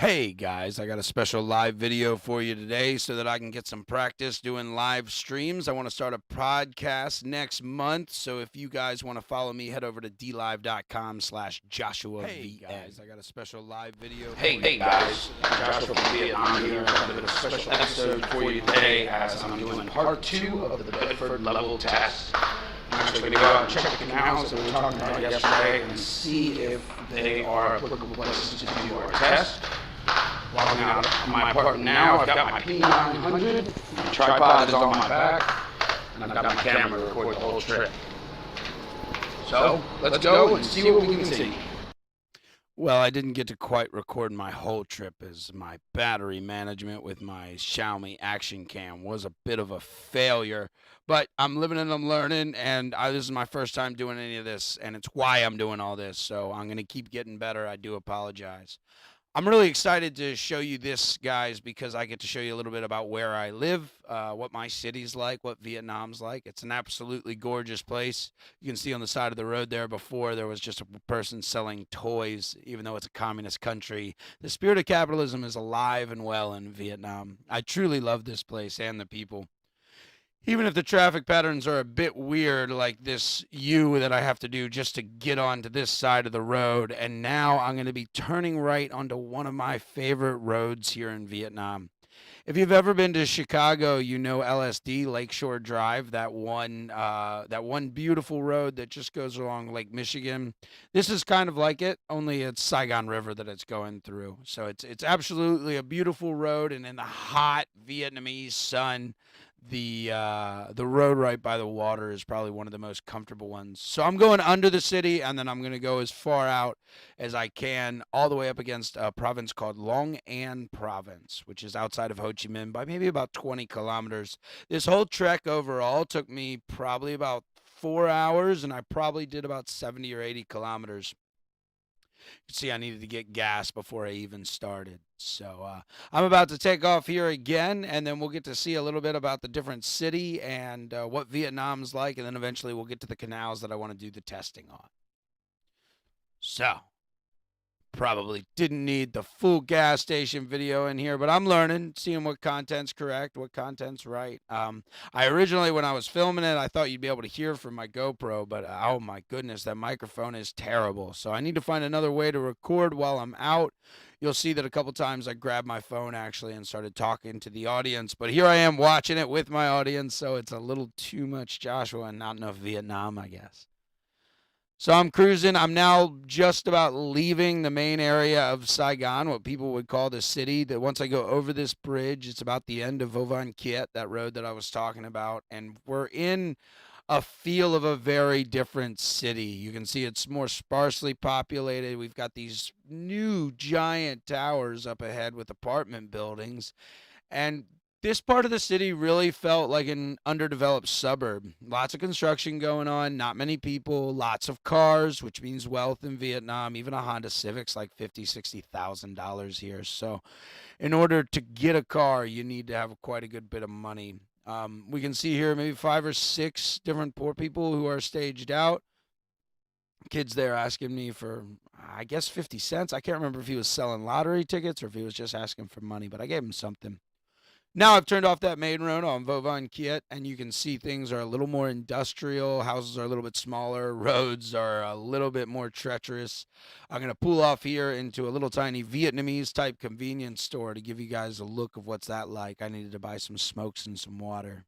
Hey guys, I got a special live video for you today so that I can get some practice doing live streams. I want to start a podcast next month, so if you guys want to follow me, head over to dlive.com/Joshua. Hey guys, I got a special live video for you. Hey guys, Joshua from Vietnam here. I've got a special episode for you today as I'm doing part 2 of the Bedford level test. I'm actually going to go out and check the canals that we were talking about yesterday and see if they are applicable places to do our test. Logging out of my apartment now. I've got my P900, my tripod is on my back, and I've got my camera to record the whole trip. So, let's go and see what we can see. Well, I didn't get to quite record my whole trip as my battery management with my Xiaomi Action Cam was a bit of a failure, but I'm living and I'm learning, and this is my first time doing any of this, and it's why I'm doing all this, so I'm going to keep getting better. I do apologize. I'm really excited to show you this, guys, because I get to show you a little bit about where I live, what my city's like, what Vietnam's like. It's an absolutely gorgeous place. You can see on the side of the road there before there was just a person selling toys, even though it's a communist country. The spirit of capitalism is alive and well in Vietnam. I truly love this place and the people. Even if the traffic patterns are a bit weird, like this U that I have to do just to get onto this side of the road, and now I'm going to be turning right onto one of my favorite roads here in Vietnam. If you've ever been to Chicago, you know LSD, Lakeshore Drive, that one beautiful road that just goes along Lake Michigan. This is kind of like it, only it's Saigon River that it's going through. So it's absolutely a beautiful road, and in the hot Vietnamese sun, the road right by the water is probably one of the most comfortable ones. So I'm going under the city, and then I'm going to go as far out as I can, all the way up against a province called Long An Province, which is outside of Ho Chi Minh by maybe about 20 kilometers. This whole trek overall took me probably about 4 hours, and I probably did about 70 or 80 kilometers. You see, I needed to get gas before I even started. So I'm about to take off here again, and then we'll get to see a little bit about the different city and what Vietnam's like, and then eventually we'll get to the canals that I want to do the testing on. So, probably didn't need the full gas station video in here, but I'm learning, seeing what content's correct, what content's right. I originally, when I was filming it, I thought you'd be able to hear from my GoPro, but oh my goodness, that microphone is terrible. So I need to find another way to record while I'm out. You'll see that a couple times I grabbed my phone actually and started talking to the audience, but here I am watching it with my audience, so it's a little too much Joshua and not enough Vietnam, I guess. So I'm cruising. I'm now just about leaving the main area of Saigon, what people would call the city. That once I go over this bridge, it's about the end of Vo Van Kiet, that road that I was talking about, and we're in a feel of a very different city. You can see it's more sparsely populated. We've got these new giant towers up ahead with apartment buildings, and this part of the city really felt like an underdeveloped suburb. Lots of construction going on, not many people, lots of cars, which means wealth in Vietnam. Even a Honda Civic's like $50,000-$60,000 here. So in order to get a car, you need to have quite a good bit of money. We can see here maybe 5 or 6 different poor people who are staged out. Kids there asking me for, I guess, 50 cents. I can't remember if he was selling lottery tickets or if he was just asking for money, but I gave him something. Now I've turned off that main road on Vo Van Kiet, and you can see things are a little more industrial. Houses are a little bit smaller. Roads are a little bit more treacherous. I'm going to pull off here into a little tiny Vietnamese-type convenience store to give you guys a look of what's that like. I needed to buy some smokes and some water.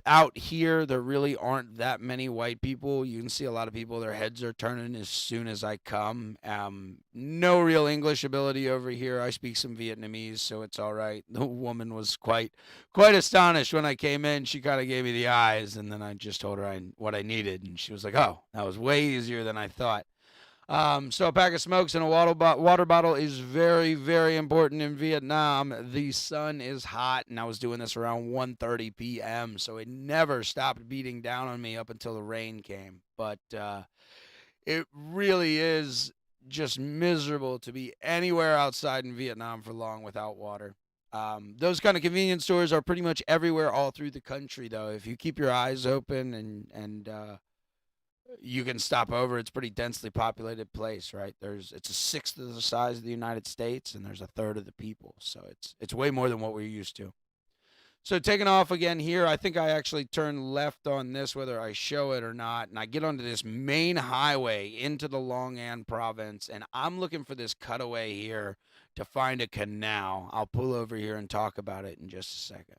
Out here, there really aren't that many white people. You can see a lot of people, their heads are turning as soon as I come. No real English ability over here. I speak some Vietnamese, so it's all right. The woman was quite astonished when I came in. She kind of gave me the eyes, and then I just told her what I needed, and she was like, oh, that was way easier than I thought. So a pack of smokes and a water bottle is very, very important in Vietnam. The sun is hot, and I was doing this around 1:30 p.m., so it never stopped beating down on me up until the rain came. But it really is just miserable to be anywhere outside in Vietnam for long without water. Those kind of convenience stores are pretty much everywhere all through the country, though. If you keep your eyes open and you can stop over. It's a pretty densely populated place, right? It's a sixth of the size of the United States, and there's a third of the people, so it's way more than what we're used to. So taking off again here, I think I actually turn left on this, whether I show it or not, and I get onto this main highway into the Long An province, and I'm looking for this cutaway here to find a canal. I'll pull over here and talk about it in just a second.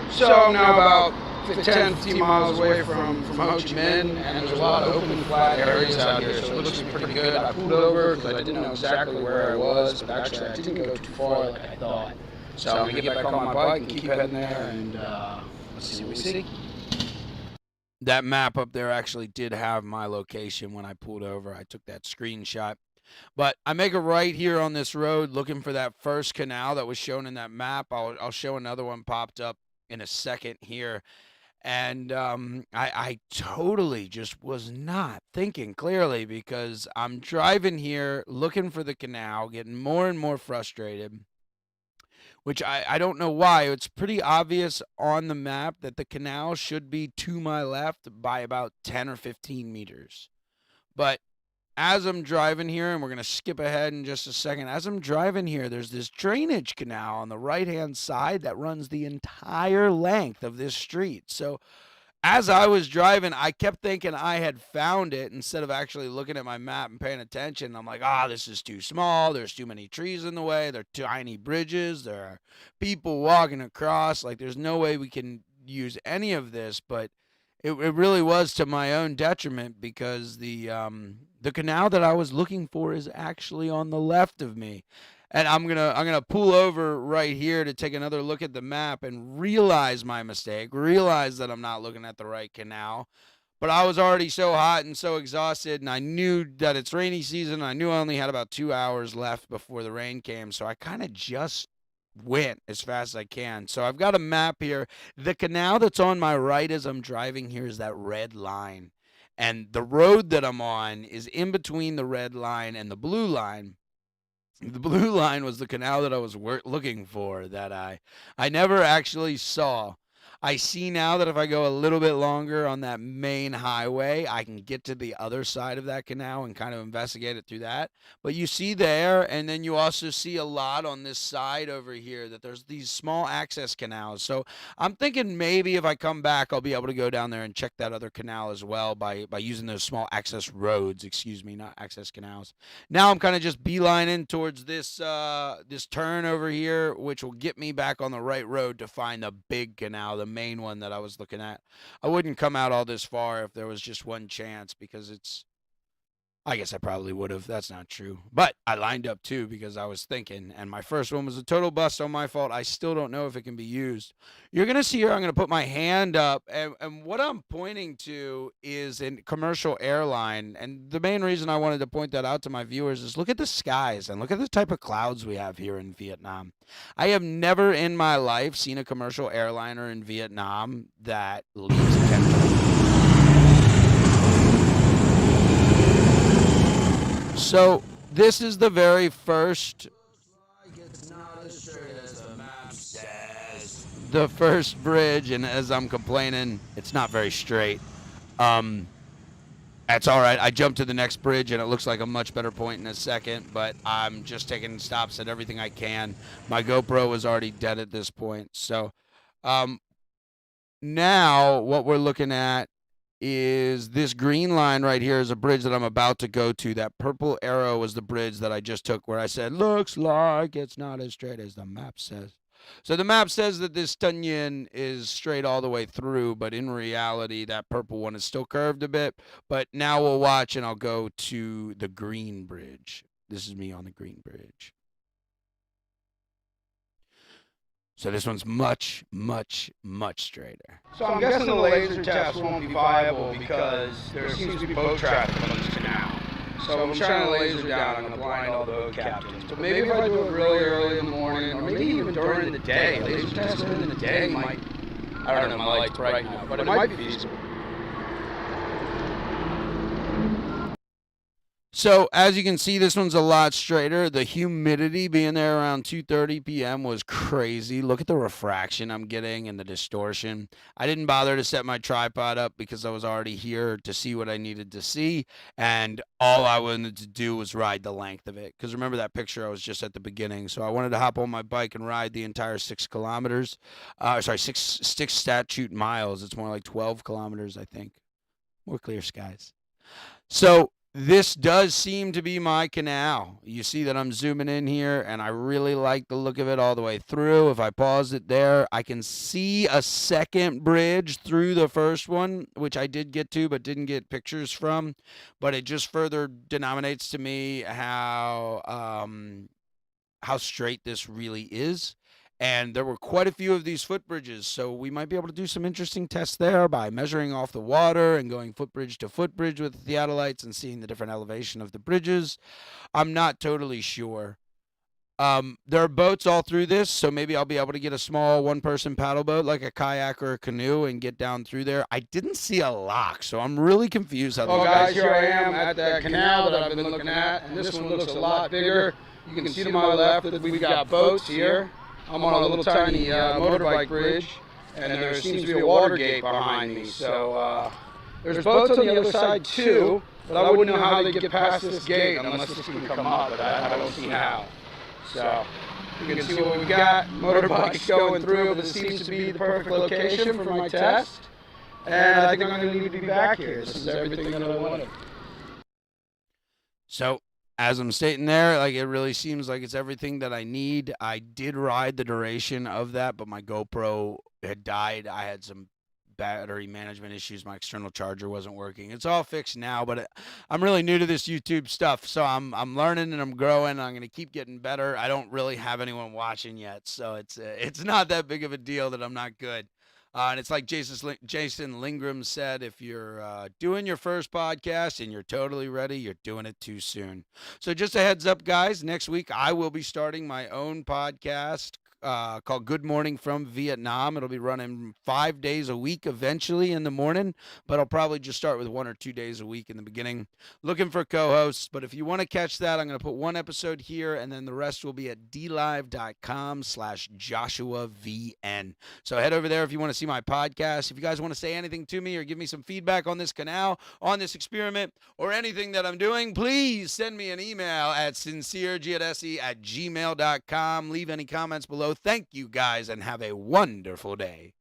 So I'm now about 10, 15 miles away from Ho Chi Minh, and there's a lot of open, flat areas out here, so it looks pretty good. I pulled over because I didn't know exactly where I was, but actually I didn't go too far like I thought. So I'm going to get back on my bike and keep heading there, and let's see what we see. That map up there actually did have my location when I pulled over. I took that screenshot. But I make a right here on this road looking for that first canal that was shown in that map. I'll show another one popped up in a second here. And I totally just was not thinking clearly because I'm driving here looking for the canal, getting more and more frustrated, which I don't know why. It's pretty obvious on the map that the canal should be to my left by about 10 or 15 meters. But as I'm driving here, and we're going to skip ahead in just a second, as I'm driving here, there's this drainage canal on the right-hand side that runs the entire length of this street. So as I was driving, I kept thinking I had found it instead of actually looking at my map and paying attention. I'm like, this is too small. There's too many trees in the way. There are tiny bridges. There are people walking across. Like, there's no way we can use any of this, but it really was to my own detriment because the canal that I was looking for is actually on the left of me. And I'm gonna pull over right here to take another look at the map and realize my mistake, realize that I'm not looking at the right canal. But I was already so hot and so exhausted, and I knew that it's rainy season. I knew I only had about 2 hours left before the rain came, so I kind of just went as fast as I can. So I've got a map here. The canal that's on my right as I'm driving here is that red line. And the road that I'm on is in between the red line and the blue line. The blue line was the canal that I was looking for that I never actually saw. I see now that if I go a little bit longer on that main highway, I can get to the other side of that canal and kind of investigate it through that. But you see there, and then you also see a lot on this side over here that there's these small access canals. So I'm thinking maybe if I come back, I'll be able to go down there and check that other canal as well by using those small access roads, excuse me, not access canals. Now I'm kind of just beelining towards this this turn over here, which will get me back on the right road to find the big canal, the main one that I was looking at. I wouldn't come out all this far if there was just one chance because I guess I probably would have. That's not true. But I lined up too because I was thinking, and my first one was a total bust on my fault. I still don't know if it can be used. You're going to see here, I'm going to put my hand up, and what I'm pointing to is a commercial airline. And the main reason I wanted to point that out to my viewers is look at the skies and look at the type of clouds we have here in Vietnam. I have never in my life seen a commercial airliner in Vietnam that leaves a chemical. So this is the very first. The first bridge, and as I'm complaining, it's not very straight. That's all right. I jumped to the next bridge, and it looks like a much better point in a second. But I'm just taking stops at everything I can. My GoPro was already dead at this point. So now what we're looking at is this green line right here is a bridge that I'm about to go to. That purple arrow was the bridge that I just took where I said, looks like it's not as straight as the map says. So the map says that this Tunyon is straight all the way through, but in reality, that purple one is still curved a bit. But now we'll watch, and I'll go to the green bridge. This is me on the green bridge. So this one's much, much, much straighter. So I'm guessing the laser test won't be viable because there seems to be boat traffic on this canal. So I'm shining a laser down, I'm going to blind all the boat captains. But maybe if I do it really early in the morning, or maybe even during the day, laser test during the day might, I don't know, my light's bright now, but it might be feasible. So as you can see, this one's a lot straighter. The humidity being there around 2:30 p.m. was crazy. Look at the refraction I'm getting and the distortion. I didn't bother to set my tripod up because I was already here to see what I needed to see, and all I wanted to do was ride the length of it. Because remember that picture I was just at the beginning, so I wanted to hop on my bike and ride the entire 6 kilometers. Sorry, six statute miles. It's more like 12 kilometers, I think. More clear skies. So this does seem to be my canal. You see that I'm zooming in here, and I really like the look of it all the way through. If I pause it there, I can see a second bridge through the first one, which I did get to but didn't get pictures from. But it just further denominates to me how straight this really is. And there were quite a few of these footbridges, so we might be able to do some interesting tests there by measuring off the water and going footbridge to footbridge with the theodolites and seeing the different elevation of the bridges. I'm not totally sure. There are boats all through this, so maybe I'll be able to get a small one-person paddle boat like a kayak or a canoe and get down through there. I didn't see a lock, so I'm really confused how Oh, guys, here I am at that canal that I've been looking at, and this one looks a lot bigger. You can see to my left that we've got boats here. I'm on a little tiny motorbike bridge, and there seems to be a water gate behind me. So there's boats on the other side too, but I wouldn't know how they get past this gate unless this can come up, but I don't see how. So you can see what we've got. Motorbikes going through, but this seems to be the perfect location for my test. And I think I'm going to need to be back here. This is everything that I wanted. So, as I'm stating there, like it really seems like it's everything that I need. I did ride the duration of that, but my GoPro had died. I had some battery management issues. My external charger wasn't working. It's all fixed now, but I'm really new to this YouTube stuff, so I'm learning and I'm growing. I'm gonna keep getting better. I don't really have anyone watching yet, so it's not that big of a deal that I'm not good. And it's like Jason Lingram said, if you're doing your first podcast and you're totally ready, you're doing it too soon. So just a heads up, guys, next week I will be starting my own podcast called Good Morning from Vietnam. It'll be running 5 days a week eventually in the morning, but I'll probably just start with 1 or 2 days a week in the beginning. Looking for co-hosts, but if you want to catch that, I'm going to put one episode here, and then the rest will be at dlive.com/JoshuaVN. So head over there if you want to see my podcast. If you guys want to say anything to me or give me some feedback on this canal, on this experiment, or anything that I'm doing, please send me an email at sinceregiadesi@gmail.com. Leave any comments below. Thank you guys and have a wonderful day.